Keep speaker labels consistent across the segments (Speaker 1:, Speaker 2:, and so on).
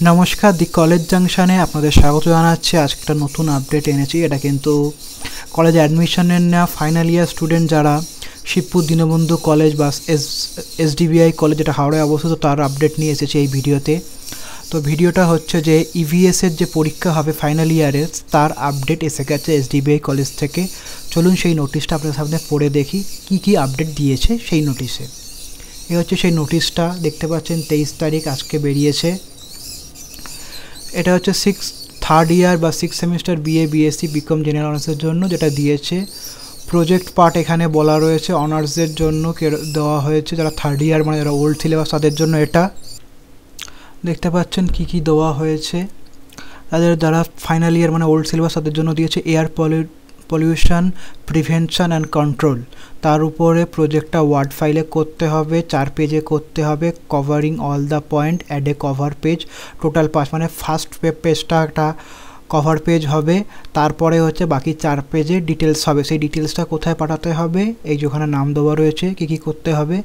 Speaker 1: নমস্কার, the college জাংশনে আপনাদের স্বাগত জানাচ্ছি। আজকে একটা নতুন আপডেট এনেছি। এটা কিন্তু কলেজ অ্যাডমিশনের নেওয়া ফাইনাল ইয়ার স্টুডেন্ট যারা শিবপুর দীনবন্ধু কলেজ বা এসডিবিআই কলেজ যেটা হাওড়ায় অবস্থিত তার আপডেট নিয়ে এসেছে এই ভিডিওতে। তো ভিডিওটা হচ্ছে যে ইভিএসের যে পরীক্ষা হবে ফাইনাল ইয়ারের তার আপডেট এসে গেছে এসডিবিআই কলেজ থেকে। চলুন সেই নোটিশটা আপনাদের সামনে পড়ে দেখি কি কি আপডেট দিয়েছে সেই নোটিশে। এ হচ্ছে সেই নোটিশটা, দেখতে পাচ্ছেন 23 তারিখ আজকে বেরিয়েছে। এটা হচ্ছে থার্ড ইয়ার বা 6 semester BA BSc BCom general অনার্সের জন্য যেটা দিয়েছে। প্রজেক্ট পার্ট এখানে বলা রয়েছে অনার্সের জন্য দেওয়া হয়েছে, যারা থার্ড ইয়ার মানে যারা ওল্ড সিলেবাস তাদের জন্য এটা দেখতে পাচ্ছেন কি কি দেওয়া হয়েছে। তাদের যারা ফাইনাল ইয়ার মানে ওল্ড সিলেবাস তাদের জন্য দিয়েছে air pollution prevention and control. তার উপরে প্রজেক্টটা ওয়ার্ড ফাইলে করতে হবে, 4 পেজে করতে হবে, covering all the point add a cover page. Total 5 মানে ফার্স্ট পেজটা একটা কভার পেজ হবে, তারপরে হচ্ছে বাকি 4 পেজে ডিটেলস হবে। সেই ডিটেলসটা কোথায় পাঠাতে হবে, এই যেখানে নাম দেওয়া রয়েছে কী কী করতে হবে।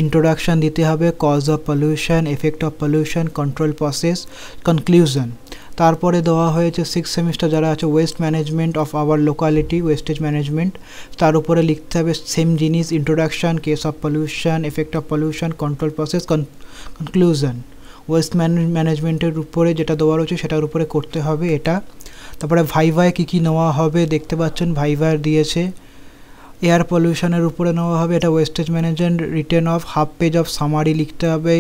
Speaker 1: ইন্ট্রোডাকশান দিতে হবে, cause of pollution, effect of pollution, control process, conclusion. তারপরে দেওয়া হয়েছে 6 সেমিস্টার যারা আছে waste management of our locality, wastage management. তার উপরে লিখতে হবে সেম জিনিস, introduction, case of pollution, effect of pollution, control process, conclusion. Waste ম্যানেজমেন্টের উপরে যেটা দেওয়া রয়েছে সেটার উপরে করতে হবে এটা। তারপরে ভাইভায় কী কী নেওয়া হবে দেখতে পাচ্ছেন, ভাইভার দিয়েছে। এয়ার পলিউশনের উপরে নেওয়া হবে, এটা wastage management, written of half page of summary লিখতে হবে।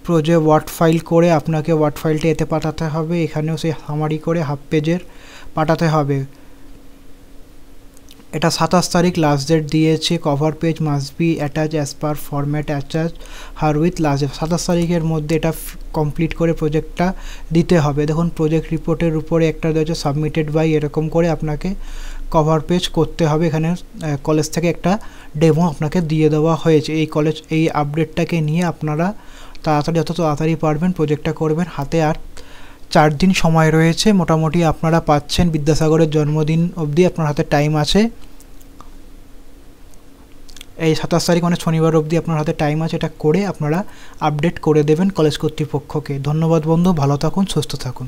Speaker 1: প্রজেক্ট ওয়ার্ড ফাইল করে আপনাকে ওয়ার্ড ফাইলটা এতে পাঠাতে হবে, এখানেও সেই সামারি করে হাফ পেজের পাঠাতে হবে। এটা 27 তারিখ লাস্ট ডেট দিয়েছে। Cover page must be attach as per format attach herewith last date. 27 তারিখের মধ্যে এটা কমপ্লিট করে প্রজেক্টটা দিতে হবে। দেখুন প্রজেক্ট রিপোর্টের উপরে একটা রয়েছে সাবমিটেড বাই, এরকম করে আপনাকে কভার পেজ করতে হবে। এখানে কলেজ থেকে একটা ডেমো আপনাকে দিয়ে দেওয়া হয়েছে। এই আপডেটটাকে নিয়ে আপনারা তাড়াতাড়ি যত তাড়াতাড়ি পারবেন প্রজেক্টটা করবেন। হাতে আর 4 দিন সময় রয়েছে মোটামুটি, আপনারা পাচ্ছেন বিদ্যাসাগরের জন্মদিন অবধি আপনার হাতে টাইম আছে। এই 27 তারিখ মানে শনিবার অবধি আপনার হাতে টাইম আছে, এটা করে আপনারা আপডেট করে দেবেন কলেজ কর্তৃপক্ষকে। ধন্যবাদ বন্ধু, ভালো থাকুন, সুস্থ থাকুন।